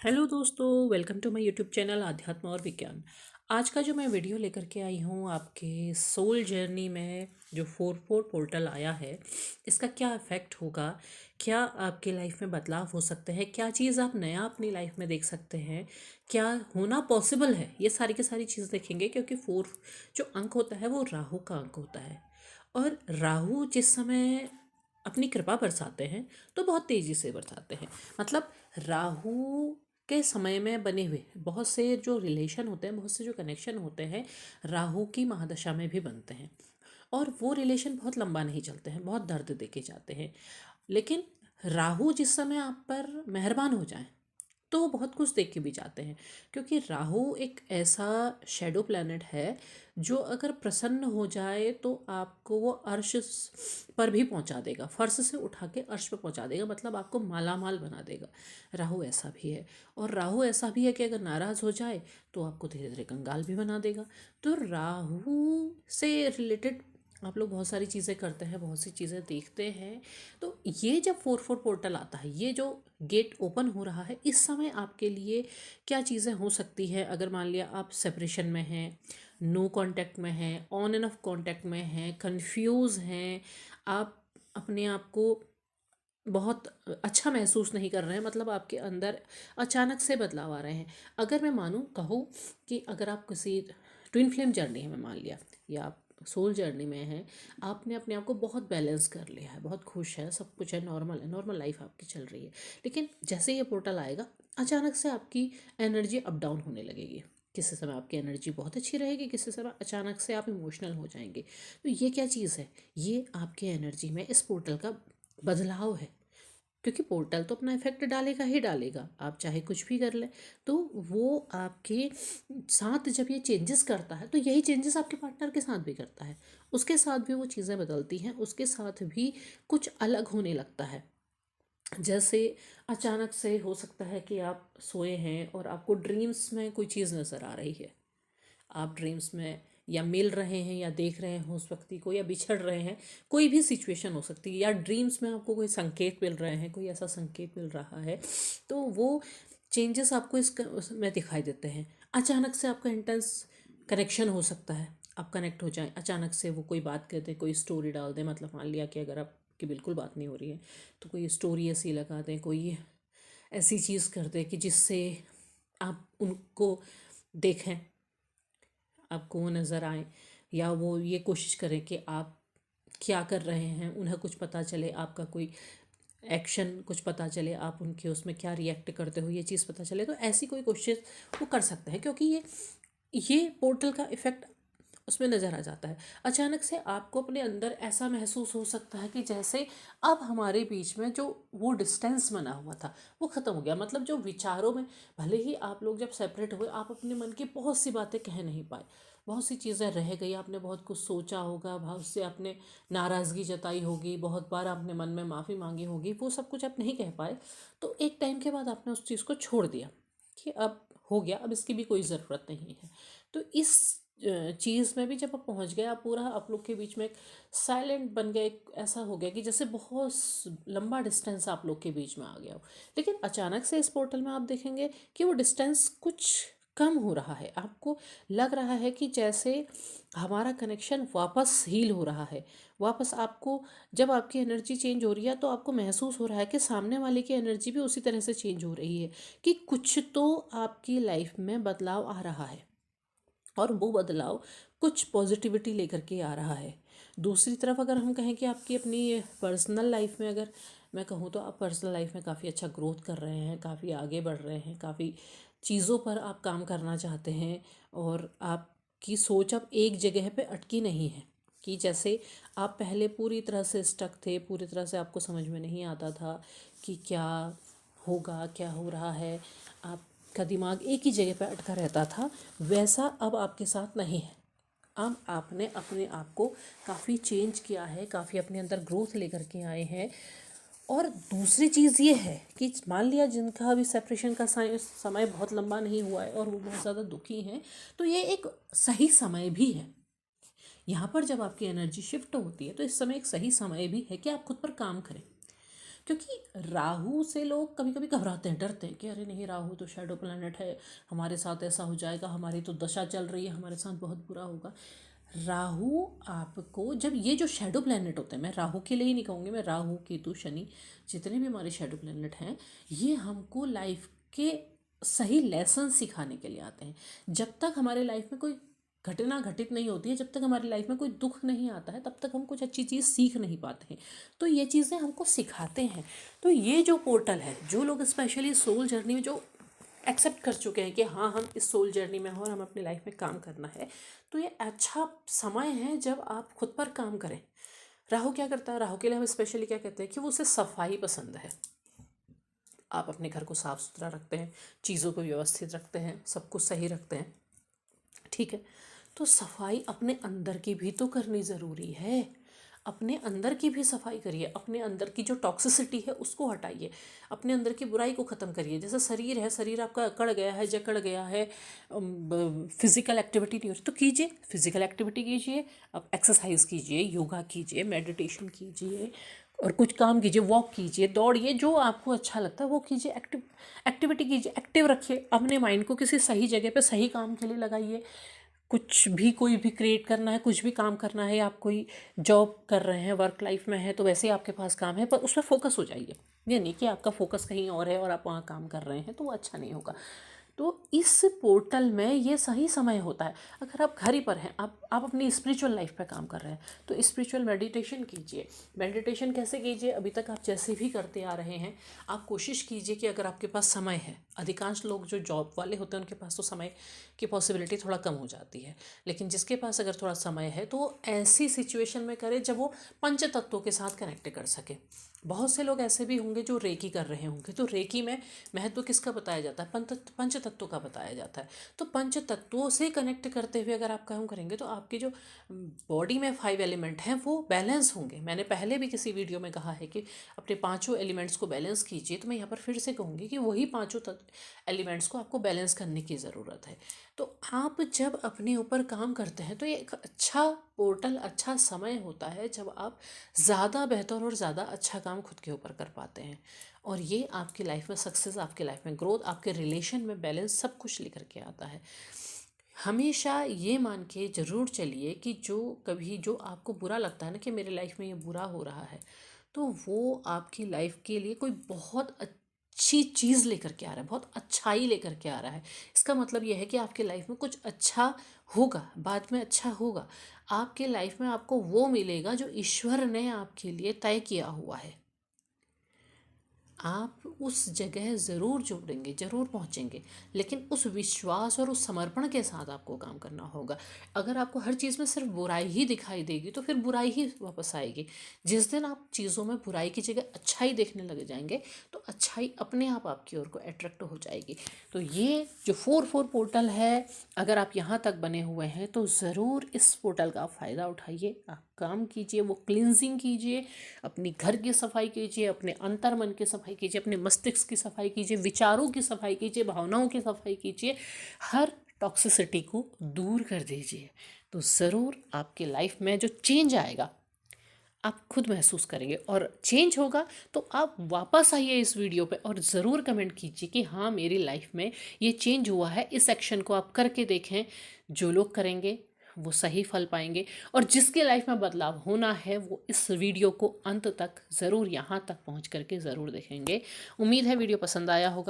Hello दोस्तों, welcome to my YouTube channel आध्यात्म और विज्ञान। आज का जो मैं वीडियो लेकर के आई हूँ आपके सोल जर्नी में जो 4-4 पोर्टल आया है, इसका क्या इफ़ेक्ट होगा, क्या आपकी लाइफ में बदलाव हो सकते हैं, क्या चीज़ आप नया अपनी लाइफ में देख सकते हैं, क्या होना पॉसिबल है, ये सारी की सारी चीज़ देखेंगे। क्योंकि 4 जो अंक होता है वो राहु का अंक होता है। और राहु जिस समय अपनी कृपा बरसाते हैं तो बहुत तेज़ी से बरसाते हैं। मतलब राहु के समय में बने हुए बहुत से जो रिलेशन होते हैं, बहुत से जो कनेक्शन होते हैं, राहु की महादशा में भी बनते हैं। और वो रिलेशन बहुत लंबा नहीं चलते हैं, बहुत दर्द देके जाते हैं। लेकिन राहु जिस समय आप पर मेहरबान हो जाए तो वो बहुत कुछ देख के भी जाते हैं। क्योंकि राहु एक ऐसा शैडो प्लैनेट है जो अगर प्रसन्न हो जाए तो आपको वो अर्श पर भी पहुंचा देगा, फर्श से उठा के अर्श पर पहुंचा देगा, मतलब आपको माला माल बना देगा। राहु ऐसा भी है। और राहु ऐसा भी है कि अगर नाराज़ हो जाए तो आपको धीरे धीरे कंगाल भी बना देगा। तो राहु से रिलेटेड आप लोग बहुत सारी चीज़ें करते हैं, बहुत सी चीज़ें देखते हैं। तो ये जब 4-4 पोर्टल आता है, ये जो गेट ओपन हो रहा है, इस समय आपके लिए क्या चीज़ें हो सकती है। अगर मान लिया आप सेपरेशन में हैं, नो कांटेक्ट में हैं, ऑन एंड ऑफ कांटेक्ट में हैं, कंफ्यूज हैं, आप अपने आप को बहुत अच्छा महसूस नहीं कर रहे हैं, मतलब आपके अंदर अचानक से बदलाव आ रहे हैं। अगर मैं मानूँ कहूँ कि अगर आप किसी ट्विन फ्लेम जर्नी में मान लिया, या आप सोल जर्नी में हैं, आपने अपने आप को बहुत बैलेंस कर लिया है, बहुत खुश है, सब कुछ है, नॉर्मल लाइफ आपकी चल रही है। लेकिन जैसे ये पोर्टल आएगा, अचानक से आपकी एनर्जी अप डाउन होने लगेगी। किसी समय आपकी एनर्जी बहुत अच्छी रहेगी, किसी समय अचानक से आप इमोशनल हो जाएंगे। तो ये क्या चीज़ है? ये आपके एनर्जी में इस पोर्टल का बदलाव है। क्योंकि पोर्टल तो अपना इफेक्ट डालेगा ही डालेगा, आप चाहे कुछ भी कर लें। तो वो आपके साथ जब ये चेंजेस करता है तो यही चेंजेस आपके पार्टनर के साथ भी करता है। उसके साथ भी वो चीज़ें बदलती हैं, उसके साथ भी कुछ अलग होने लगता है। जैसे अचानक से हो सकता है कि आप सोए हैं और आपको ड्रीम्स में कोई चीज़ नज़र आ रही है। आप ड्रीम्स में या मिल रहे हैं या देख रहे हो उस व्यक्ति को, या बिछड़ रहे हैं, कोई भी सिचुएशन हो सकती है। या ड्रीम्स में आपको कोई संकेत मिल रहे हैं, कोई ऐसा संकेत मिल रहा है, तो वो चेंजेस आपको इसमें दिखाई देते हैं। अचानक से आपका इंटेंस कनेक्शन हो सकता है, आप कनेक्ट हो जाएं, अचानक से वो कोई बात कर दें, कोई स्टोरी डाल दें। मतलब मान लिया कि अगर आपकी बिल्कुल बात नहीं हो रही है तो कोई स्टोरी ऐसी लगा दें, कोई ऐसी चीज़ कर दें कि जिससे आप उनको देखें, आपको वो नज़र आए, या वो ये कोशिश करें कि आप क्या कर रहे हैं, उन्हें कुछ पता चले, आपका कोई एक्शन कुछ पता चले, आप उनके उसमें क्या रिएक्ट करते हो ये चीज़ पता चले। तो ऐसी कोई कोशिश वो कर सकते हैं, क्योंकि ये पोर्टल का इफ़ेक्ट उसमें नज़र आ जाता है। अचानक से आपको अपने अंदर ऐसा महसूस हो सकता है कि जैसे अब हमारे बीच में जो वो डिस्टेंस बना हुआ था वो ख़त्म हो गया। मतलब जो विचारों में, भले ही आप लोग जब सेपरेट हुए, आप अपने मन की बहुत सी बातें कह नहीं पाए, बहुत सी चीज़ें रह गई, आपने बहुत कुछ सोचा होगा, बहुत से आपने नाराज़गी जताई होगी, बहुत बार आपने मन में माफ़ी मांगी होगी, वो सब कुछ आप नहीं कह पाए। तो एक टाइम के बाद आपने उस चीज़ को छोड़ दिया कि अब हो गया, अब इसकी भी कोई ज़रूरत नहीं है। तो इस चीज़ में भी जब आप पहुंच गए, आप पूरा आप लोग के बीच में एक साइलेंट बन गया, एक ऐसा हो गया कि जैसे बहुत लंबा डिस्टेंस आप लोग के बीच में आ गया हो। लेकिन अचानक से इस पोर्टल में आप देखेंगे कि वो डिस्टेंस कुछ कम हो रहा है। आपको लग रहा है कि जैसे हमारा कनेक्शन वापस हील हो रहा है, वापस आपको, जब आपकी एनर्जी चेंज हो रही है तो आपको महसूस हो रहा है कि सामने वाले की एनर्जी भी उसी तरह से चेंज हो रही है, कि कुछ तो आपकी लाइफ में बदलाव आ रहा है। और वो बदलाव कुछ पॉजिटिविटी लेकर के आ रहा है। दूसरी तरफ अगर हम कहें कि आपकी अपनी पर्सनल लाइफ में, अगर मैं कहूँ तो आप पर्सनल लाइफ में काफ़ी अच्छा ग्रोथ कर रहे हैं, काफ़ी आगे बढ़ रहे हैं, काफ़ी चीज़ों पर आप काम करना चाहते हैं, और आपकी सोच अब एक जगह पे अटकी नहीं है। कि जैसे आप पहले पूरी तरह से स्टक थे, पूरी तरह से आपको समझ में नहीं आता था कि क्या होगा, क्या हो रहा है, आपका दिमाग एक ही जगह पर अटका रहता था, वैसा अब आपके साथ नहीं है। अब आपने अपने आप को काफ़ी चेंज किया है, काफ़ी अपने अंदर ग्रोथ लेकर के आए हैं। और दूसरी चीज़ ये है कि मान लिया जिनका अभी सेपरेशन का समय बहुत लंबा नहीं हुआ है और वो बहुत ज़्यादा दुखी हैं, तो ये एक सही समय भी है। यहाँ पर जब आपकी एनर्जी शिफ्ट होती है तो इस समय एक सही समय भी है कि आप खुद पर काम करें। क्योंकि राहु से लोग कभी कभी घबराते हैं, डरते हैं कि अरे नहीं, राहु तो शैडो प्लैनेट है, हमारे साथ ऐसा हो जाएगा, हमारी तो दशा चल रही है, हमारे साथ बहुत बुरा होगा। राहु आपको, जब ये जो शैडो प्लैनेट होते हैं, मैं राहु के लिए ही नहीं कहूँगी, मैं राहु केतु शनि जितने भी हमारे शैडो प्लैनेट हैं, ये हमको लाइफ के सही लेसन सिखाने के लिए आते हैं। जब तक हमारे लाइफ में कोई घटना घटित नहीं होती है, जब तक हमारी लाइफ में कोई दुख नहीं आता है, तब तक हम कुछ अच्छी चीज़ सीख नहीं पाते हैं। तो ये चीज़ें हमको सिखाते हैं। तो ये जो पोर्टल है, जो लोग स्पेशली सोल जर्नी में जो एक्सेप्ट कर चुके हैं कि हाँ हम इस सोल जर्नी में हैं और हम अपनी लाइफ में काम करना है, तो ये अच्छा समय है जब आप खुद पर काम करें। राहु क्या करता है, राहु के लिए हम स्पेशली क्या कहते हैं कि वो उसे सफाई पसंद है। आप अपने घर को साफ सुथरा रखते हैं, चीज़ों को व्यवस्थित रखते हैं, सब कुछ सही रखते हैं, ठीक है। तो सफाई अपने अंदर की भी तो करनी ज़रूरी है। अपने अंदर की भी सफाई करिए, अपने अंदर की जो टॉक्सिसिटी है उसको हटाइए, अपने अंदर की बुराई को ख़त्म करिए। जैसे शरीर है, शरीर आपका अकड़ गया है, जकड़ गया है, फिज़िकल एक्टिविटी नहीं हो रही, तो कीजिए, फिज़िकल एक्टिविटी कीजिए, आप एक्सरसाइज कीजिए, योगा कीजिए, मेडिटेशन कीजिए और कुछ काम कीजिए, वॉक कीजिए, दौड़िए, जो आपको अच्छा लगता है वो कीजिए, एक्टिविटी कीजिए, एक्टिव रखिए अपने माइंड को, किसी सही जगह पे सही काम के लिए लगाइए। कुछ भी, कोई भी क्रिएट करना है, कुछ भी काम करना है, आप कोई जॉब कर रहे हैं, वर्क लाइफ में है, तो वैसे ही आपके पास काम है, पर उसमें फोकस हो जाइए। ये नहीं कि आपका फोकस कहीं और है और आप वहाँ काम कर रहे हैं, तो वो अच्छा नहीं होगा। तो इस पोर्टल में ये सही समय होता है। अगर आप घर ही पर हैं, आप अपनी स्पिरिचुअल लाइफ पे काम कर रहे हैं, तो स्पिरिचुअल मेडिटेशन कीजिए। मेडिटेशन कैसे कीजिए, अभी तक आप जैसे भी करते आ रहे हैं, आप कोशिश कीजिए कि अगर आपके पास समय है, अधिकांश लोग जो जॉब वाले होते हैं उनके पास तो समय की पॉसिबिलिटी थोड़ा कम हो जाती है, लेकिन जिसके पास अगर थोड़ा समय है तो वो ऐसी सिचुएशन में करे जब वो पंच तत्वों के साथ कनेक्ट कर सके। बहुत से लोग ऐसे भी होंगे जो रेकी कर रहे होंगे, तो रेकी में महत्व किसका बताया जाता है, पंच तत्वों का बताया जाता है। तो पंच तत्वों से कनेक्ट करते हुए अगर आप काम करेंगे तो आपकी जो बॉडी में 5 एलिमेंट हैं वो बैलेंस होंगे। मैंने पहले भी किसी वीडियो में कहा है कि अपने पांचों एलिमेंट्स को बैलेंस कीजिए, तो मैं यहाँ पर फिर से कहूँगी कि वही पांचों एलिमेंट्स को आपको बैलेंस करने की ज़रूरत है। तो आप जब अपने ऊपर काम करते हैं तो ये एक अच्छा पोर्टल, अच्छा समय होता है जब आप ज़्यादा बेहतर और ज़्यादा अच्छा काम खुद के ऊपर कर पाते हैं, और ये आपकी लाइफ में सक्सेस, आपकी लाइफ में ग्रोथ, आपके रिलेशन में बैलेंस, सब कुछ लेकर के आता है। हमेशा ये मान के ज़रूर चलिए कि जो कभी जो आपको बुरा लगता है ना कि मेरी लाइफ में ये बुरा हो रहा है, तो वो आपकी लाइफ के लिए कोई बहुत अच्छी चीज़ लेकर के आ रहा है, बहुत अच्छाई लेकर के आ रहा है। इसका मतलब यह है कि आपकी लाइफ में कुछ अच्छा होगा, बाद में अच्छा होगा। आपके लाइफ में आपको वो मिलेगा जो ईश्वर ने आपके लिए तय किया हुआ है। आप उस जगह ज़रूर जुड़ेंगे, ज़रूर पहुंचेंगे, लेकिन उस विश्वास और उस समर्पण के साथ आपको काम करना होगा। अगर आपको हर चीज़ में सिर्फ बुराई ही दिखाई देगी तो फिर बुराई ही वापस आएगी। जिस दिन आप चीज़ों में बुराई की जगह अच्छाई देखने लग जाएंगे तो अच्छाई अपने आप आपकी ओर को अट्रैक्ट हो जाएगी। तो ये जो 4-4 पोर्टल है, अगर आप यहाँ तक बने हुए हैं तो ज़रूर इस पोर्टल का फ़ायदा उठाइए, आप काम कीजिए, वो क्लिनजिंग कीजिए, अपनी घर की सफाई कीजिए, अपने अंतर मन की सफाई कीजिए, अपने मस्तिष्क की सफाई कीजिए, विचारों की सफाई कीजिए, भावनाओं की सफाई कीजिए, हर टॉक्सिसिटी को दूर कर दीजिए। तो ज़रूर आपकी लाइफ में जो चेंज आएगा आप खुद महसूस करेंगे, और चेंज होगा तो आप वापस आइए इस वीडियो पे और ज़रूर कमेंट कीजिए कि हाँ मेरी लाइफ में ये चेंज हुआ है। इस एक्शन को आप करके देखें, जो लोग करेंगे वो सही फल पाएंगे, और जिसके लाइफ में बदलाव होना है वो इस वीडियो को अंत तक ज़रूर यहाँ तक पहुँच करके ज़रूर देखेंगे। उम्मीद है वीडियो पसंद आया होगा।